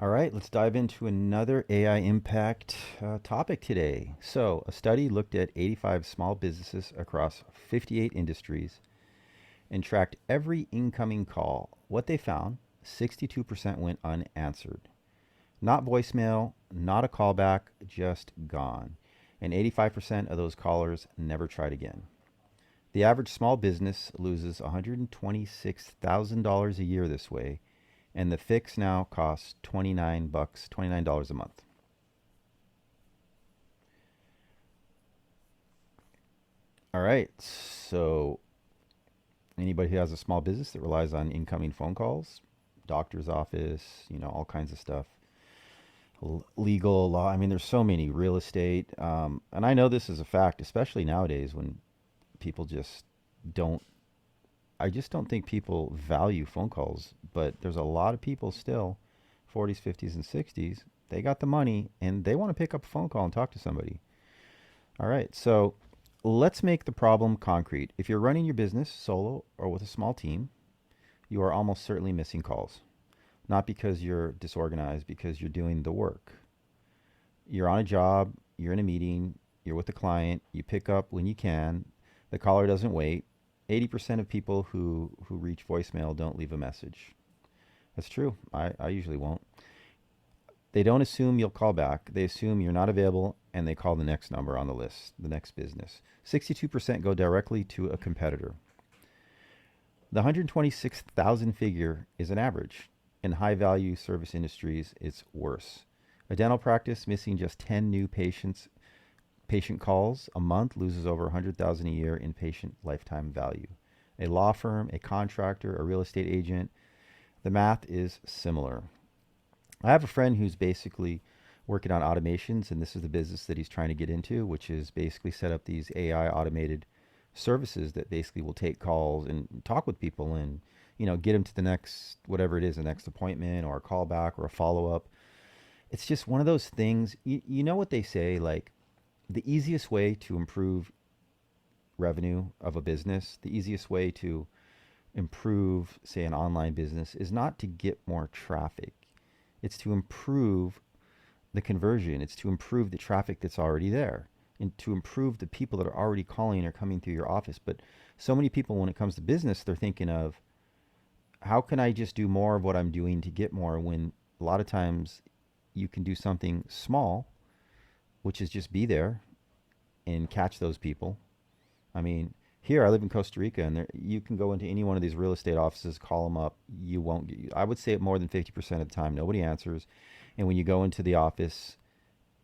All right, let's dive into another AI impact topic today. So, a study looked at 85 small businesses across 58 industries and tracked every incoming call. What they found, 62% went unanswered. Not voicemail, not a callback, just gone. And 85% of those callers never tried again. The average small business loses $126,000 a year this way, and the fix now costs $29 a month. All right. So anybody who has a small business that relies on incoming phone calls, doctor's office, all kinds of stuff, legal, law. I mean, there's so many, real estate. And I know this is a fact, especially nowadays when people just don't, I just don't think people value phone calls. But there's a lot of people still, 40s, 50s, and 60s, they got the money and they want to pick up a phone call and talk to somebody. All right. So let's make the problem concrete. If you're running your business solo or with a small team, you are almost certainly missing calls. Not because you're disorganized, because you're doing the work. You're on a job, you're in a meeting, you're with a client, you pick up when you can, the caller doesn't wait. 80% of people who reach voicemail don't leave a message. That's true. I usually won't. They don't assume you'll call back. They assume you're not available and they call the next number on the list, the next business. 62% go directly to a competitor. The 126,000 figure is an average. In high value service industries, it's worse. A dental practice missing just 10 new patient calls a month loses over 100,000 a year in patient lifetime value. A law firm, a contractor, a real estate agent, the math is similar. I have a friend who's basically working on automations, and this is the business that he's trying to get into, which is basically set up these AI automated services that basically will take calls and talk with people and get them to the next whatever it is, the next appointment or a callback or a follow up. It's just one of those things. You know what they say, like the easiest way to improve revenue of a business, the easiest way to improve, say, an online business is not to get more traffic. It's to improve the conversion. It's to improve the traffic that's already there and to improve the people that are already calling or coming through your office. But so many people, when it comes to business, they're thinking of how can I just do more of what I'm doing to get more when a lot of times you can do something small, which is just be there and catch those people. I mean, here I live in Costa Rica, and you can go into any one of these real estate offices, call them up. You won't get. I would say more than 50% of the time, nobody answers. And when you go into the office,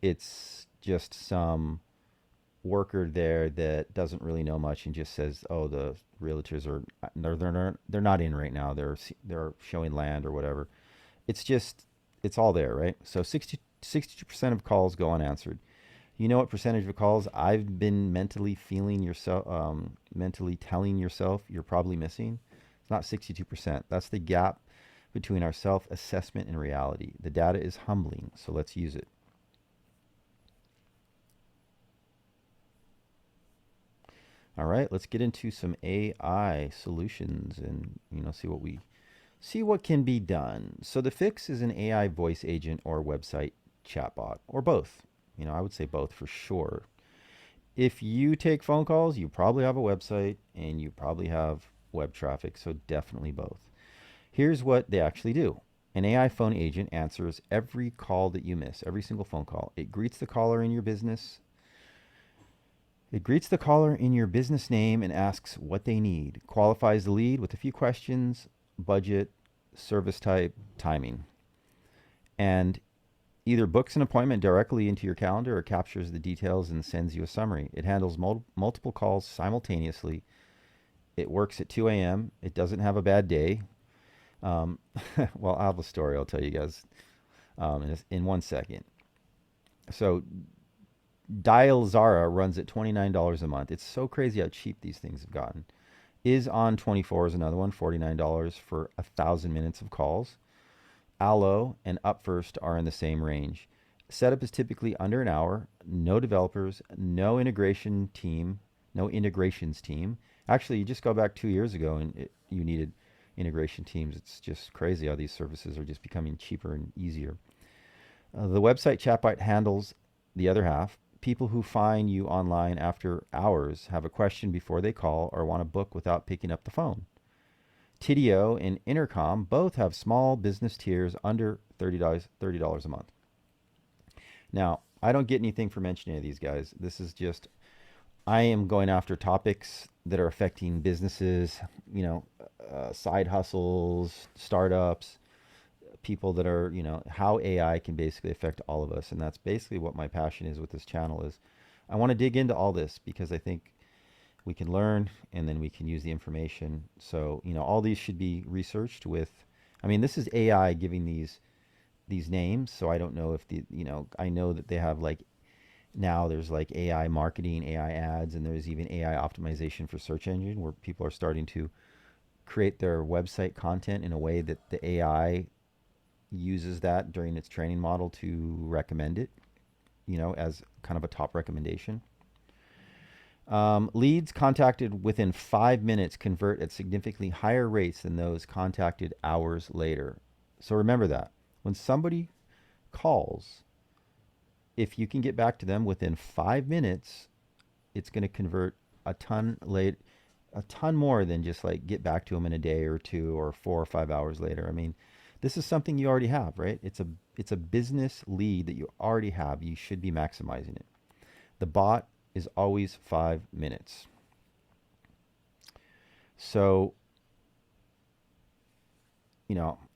it's just some worker there that doesn't really know much and just says, "Oh, the realtors are they're not in right now. They're showing land or whatever." It's just it's all there, right? So 62% of calls go unanswered. You know what percentage of calls I've been mentally telling yourself you're probably missing? It's not 62%. That's the gap between our self assessment and reality. The data is humbling, so let's use it. All right, let's get into some AI solutions and see what can be done. So the fix is an AI voice agent or website chatbot or both. I would say both for sure. If you take phone calls, you probably have a website and you probably have web traffic, so definitely both. Here's what they actually do. An AI phone agent answers every call that you miss, every single phone call. It greets the caller in your business. It greets the caller in your business name and asks what they need. Qualifies the lead with a few questions, budget, service type, timing. And either books an appointment directly into your calendar or captures the details and sends you a summary. It handles multiple calls simultaneously. It works at 2 a.m. It doesn't have a bad day. Um, well, I have a story I'll tell you guys in 1 second. So Dial Zara runs at $29 a month. It's so crazy how cheap these things have gotten. Is on 24 is another one, $49 for 1,000 minutes of calls. Allo and UpFirst are in the same range. Setup is typically under an hour. No developers, no integrations team. Actually, you just go back 2 years ago and you needed integration teams. It's just crazy how these services are just becoming cheaper and easier. The website chatbot handles the other half. People who find you online after hours have a question before they call or want to book without picking up the phone. Tidio and Intercom both have small business tiers under $30 a month. Now, I don't get anything for mentioning any of these guys. This is just, I am going after topics that are affecting businesses, side hustles, startups, people that are, how AI can basically affect all of us. And that's basically what my passion is with this channel is I want to dig into all this because I think we can learn and then we can use the information. So, all these should be researched with, this is AI giving these names. So I don't know if I know that they have like, now there's like AI marketing, AI ads, and there's even AI optimization for search engine where people are starting to create their website content in a way that the AI uses that during its training model to recommend it, as kind of a top recommendation. Leads contacted within 5 minutes convert at significantly higher rates than those contacted hours later. So remember that. When somebody calls, if you can get back to them within 5 minutes, it's going to convert a ton more than just like get back to them in a day or two or 4 or 5 hours later. This is something you already have, right? It's a business lead that you already have. You should be maximizing it. The bot is always 5 minutes. So,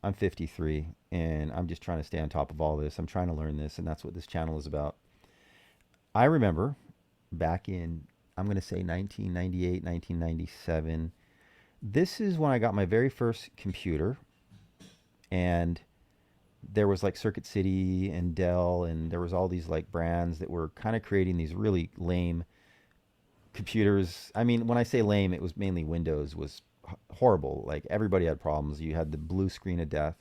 I'm 53 and I'm just trying to stay on top of all this. I'm trying to learn this, and that's what this channel is about. I remember back in, I'm going to say 1998, 1997. This is when I got my very first computer, and there was like Circuit City and Dell, and there was all these like brands that were kind of creating these really lame computers. When I say lame, it was mainly Windows was horrible. Like everybody had problems. You had the blue screen of death,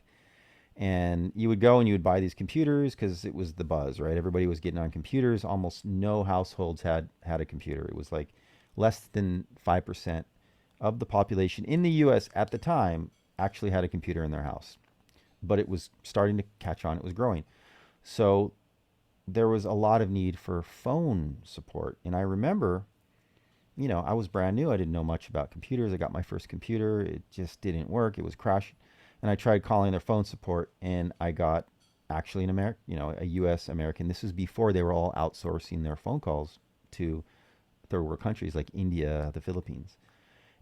and you would go and you would buy these computers because it was the buzz, right? Everybody was getting on computers. Almost no households had a computer. It was like less than 5% of the population in the US at the time actually had a computer in their house. But it was starting to catch on. It was growing. So there was a lot of need for phone support. And I remember, I was brand new. I didn't know much about computers. I got my first computer. It just didn't work. It was crashing. And I tried calling their phone support, and I got actually a US American. This was before they were all outsourcing their phone calls to third world countries like India, the Philippines.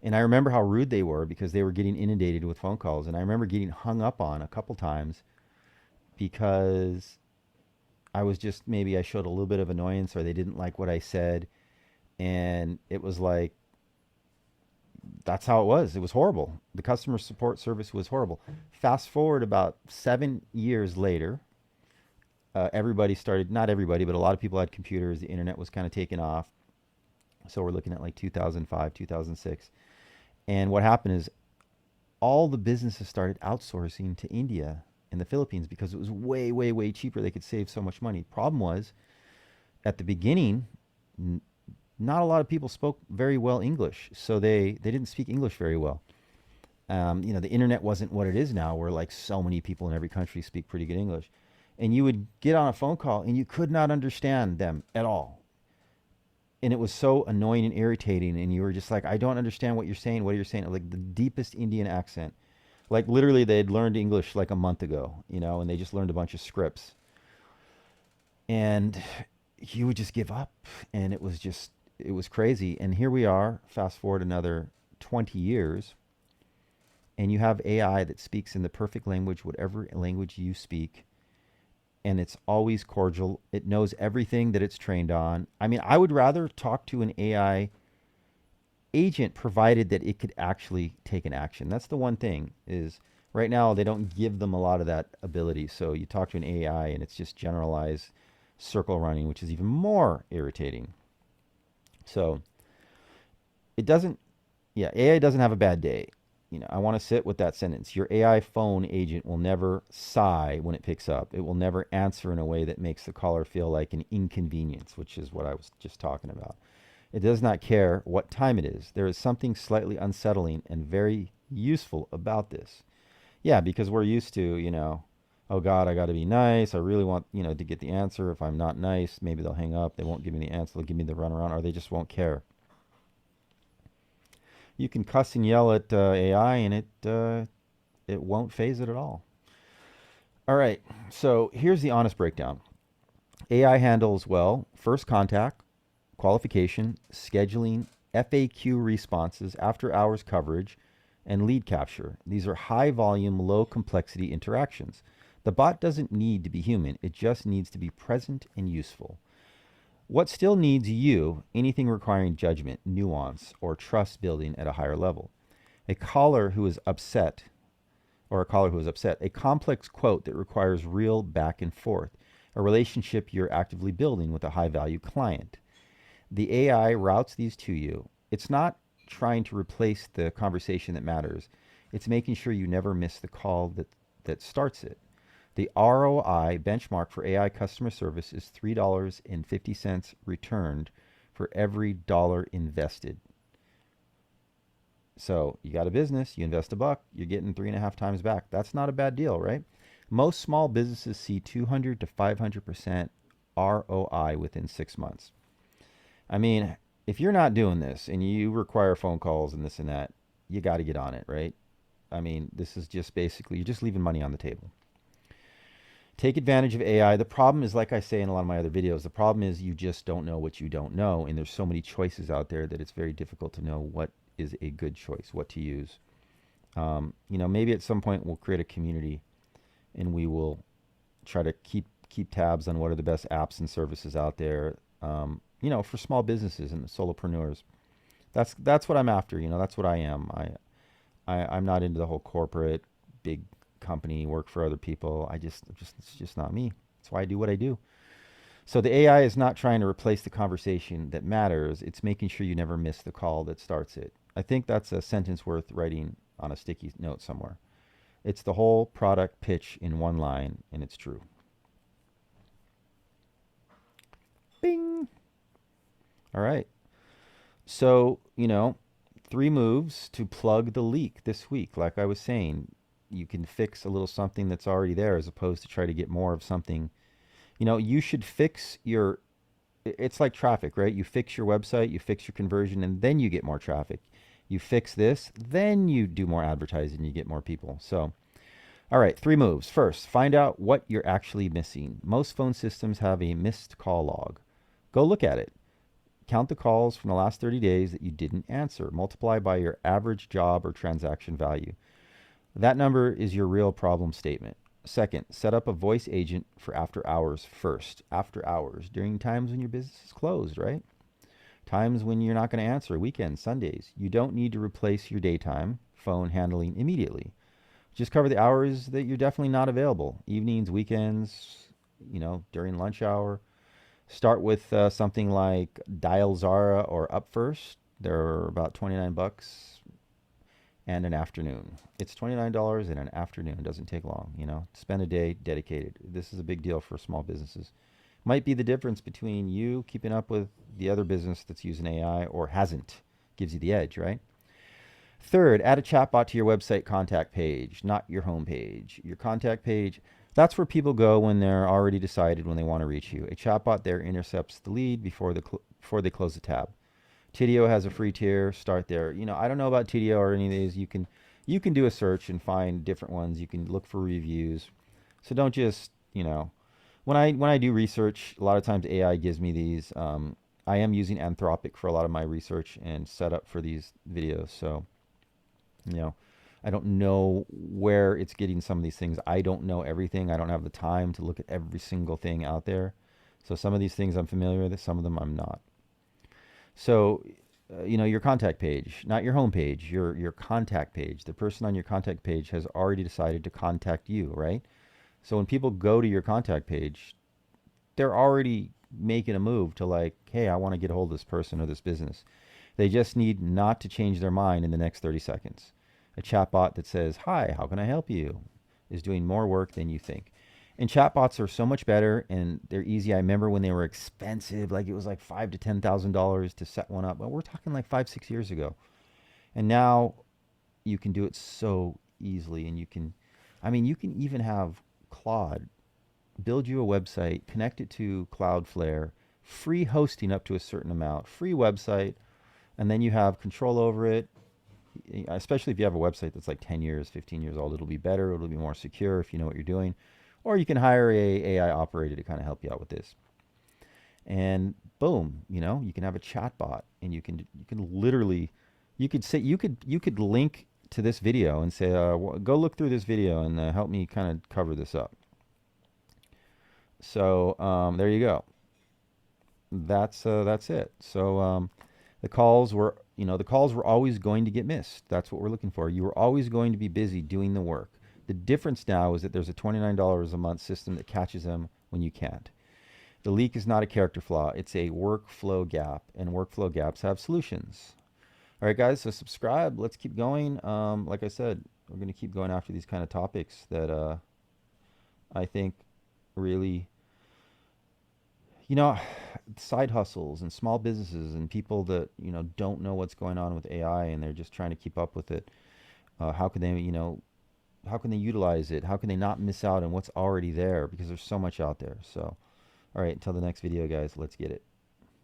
And I remember how rude they were because they were getting inundated with phone calls. And I remember getting hung up on a couple times because maybe I showed a little bit of annoyance or they didn't like what I said. And it was like, that's how it was. It was horrible. The customer support service was horrible. Fast forward about 7 years later, everybody started, not everybody, but a lot of people had computers. The internet was kind of taking off. So we're looking at like 2005, 2006. And what happened is all the businesses started outsourcing to India and the Philippines because it was way, way, way cheaper. They could save so much money. Problem was, at the beginning, not a lot of people spoke very well English. So they didn't speak English very well. The internet wasn't what it is now, where like so many people in every country speak pretty good English. And you would get on a phone call and you could not understand them at all. And it was so annoying and irritating, and you were just like, I don't understand what you're saying. What are you saying? Like the deepest Indian accent. Like literally they had learned English like a month ago, and they just learned a bunch of scripts. And you would just give up, and it was crazy. And here we are, fast forward another 20 years, and you have AI that speaks in the perfect language, whatever language you speak. And it's always cordial. It knows everything that it's trained on. I would rather talk to an AI agent provided that it could actually take an action. That's the one thing is right now they don't give them a lot of that ability. So you talk to an AI and it's just generalized circle running, which is even more irritating. So AI doesn't have a bad day. I want to sit with that sentence. Your AI phone agent will never sigh when it picks up. It will never answer in a way that makes the caller feel like an inconvenience, which is what I was just talking about. It does not care what time it is. There is something slightly unsettling and very useful about this? Yeah, because we're used to, oh God, I got to be nice. I really want, to get the answer. If I'm not nice, maybe they'll hang up. They won't give me the answer. They'll give me the runaround, or they just won't care. You can cuss and yell at AI, and it won't phase it at all. All right, so here's the honest breakdown. AI handles well first contact, qualification, scheduling, FAQ responses, after hours coverage, and lead capture. These are high volume, low complexity interactions. The bot doesn't need to be human, it just needs to be present and useful. What still needs you? Anything requiring judgment, nuance, or trust building at a higher level. A caller who is upset, a complex quote that requires real back and forth, a relationship you're actively building with a high value client. The AI routes these to you. It's not trying to replace the conversation that matters. It's making sure you never miss the call that starts it. The ROI benchmark for AI customer service is $3.50 returned for every dollar invested. So you got a business, you invest $1, you're getting 3.5 times back. That's not a bad deal, right? Most small businesses see 200 to 500% ROI within 6 months. I mean, if you're not doing this and you require phone calls and this and that, you got to get on it, right? I mean, this is just basically, you're just leaving money on the table. Take advantage of AI. The problem is, like I say in a lot of my other videos, the problem is you just don't know what you don't know. And there's so many choices out there that it's very difficult to know what is a good choice, what to use. Maybe at some point we'll create a community and we will try to keep tabs on what are the best apps and services out there, for small businesses and solopreneurs. That's what I'm after. That's what I am. I'm not into the whole corporate big company work for other people. It's just not me. That's why I do what I do. So the AI is not trying to replace the conversation that matters. It's making sure you never miss the call that starts it. I think that's a sentence worth writing on a sticky note somewhere. It's the whole product pitch in one line, and it's true. Bing. All right. So, 3 moves to plug the leak this week. Like I was saying, you can fix a little something that's already there as opposed to try to get more of something. You should fix it's like traffic, right? You fix your website, you fix your conversion, and then you get more traffic. You fix this, then you do more advertising, you get more people. So, all right, 3 moves. First, find out what you're actually missing. Most phone systems have a missed call log. Go look at it. Count the calls from the last 30 days that you didn't answer. Multiply by your average job or transaction value. That number is your real problem statement. Second, set up a voice agent for after hours first. After hours, during times when your business is closed, right? Times when you're not going to answer, weekends, Sundays. You don't need to replace your daytime phone handling immediately. Just cover the hours that you're definitely not available. Evenings, weekends, during lunch hour. Start with something like Dial Zara or Up First. They're about $29 and an afternoon. It's $29 in an afternoon. It doesn't take long, Spend a day dedicated. This is a big deal for small businesses. Might be the difference between you keeping up with the other business that's using AI or hasn't. Gives you the edge, right? Third, add a chatbot to your website contact page, not your home page. Your contact page, that's where people go when they're already decided when they want to reach you. A chatbot there intercepts the lead before they close the tab. Tidio has a free tier. Start there. I don't know about Tidio or any of these. You can do a search and find different ones. You can look for reviews. So don't just, when I do research, a lot of times AI gives me these. I am using Anthropic for a lot of my research and setup for these videos. So, I don't know where it's getting some of these things. I don't know everything. I don't have the time to look at every single thing out there. So some of these things I'm familiar with, some of them I'm not. So, your contact page, not your home page, your contact page. The person on your contact page has already decided to contact you, right? So when people go to your contact page, they're already making a move to like, hey, I want to get a hold of this person or this business. They just need not to change their mind in the next 30 seconds. A chatbot that says, hi, how can I help you, is doing more work than you think. And chatbots are so much better and they're easy. I remember when they were expensive, like it was like $5,000 to $10,000 to set one up. But we're talking like 5-6 years ago. And now You can do it so easily, and you can, I mean, you can even have Claude build you a website, connect it to Cloudflare, free hosting up to a certain amount, free website, and then you have control over it. Especially if you have a website that's like 10 years, 15 years old, it'll be better, it'll be more secure if you know what you're doing. Or you can hire a AI operator to kind of help you out with this. And boom, you can have a chatbot, and you can literally, you could link to this video and say, go look through this video and help me kind of cover this up. So there you go. That's it. So the calls were always going to get missed. That's what we're looking for. You were always going to be busy doing the work. The difference now is that there's a $29 a month system that catches them when you can't. The leak is not a character flaw, it's a workflow gap, and workflow gaps have solutions. All right, guys, so subscribe. Let's keep going. Like I said, we're going to keep going after these kind of topics that I think really, you know, side hustles and small businesses and people that, don't know what's going on with AI and they're just trying to keep up with it. How can they, how can they utilize it? How can they not miss out on what's already there? Because there's so much out there. So, all right, until the next video, guys, let's get it.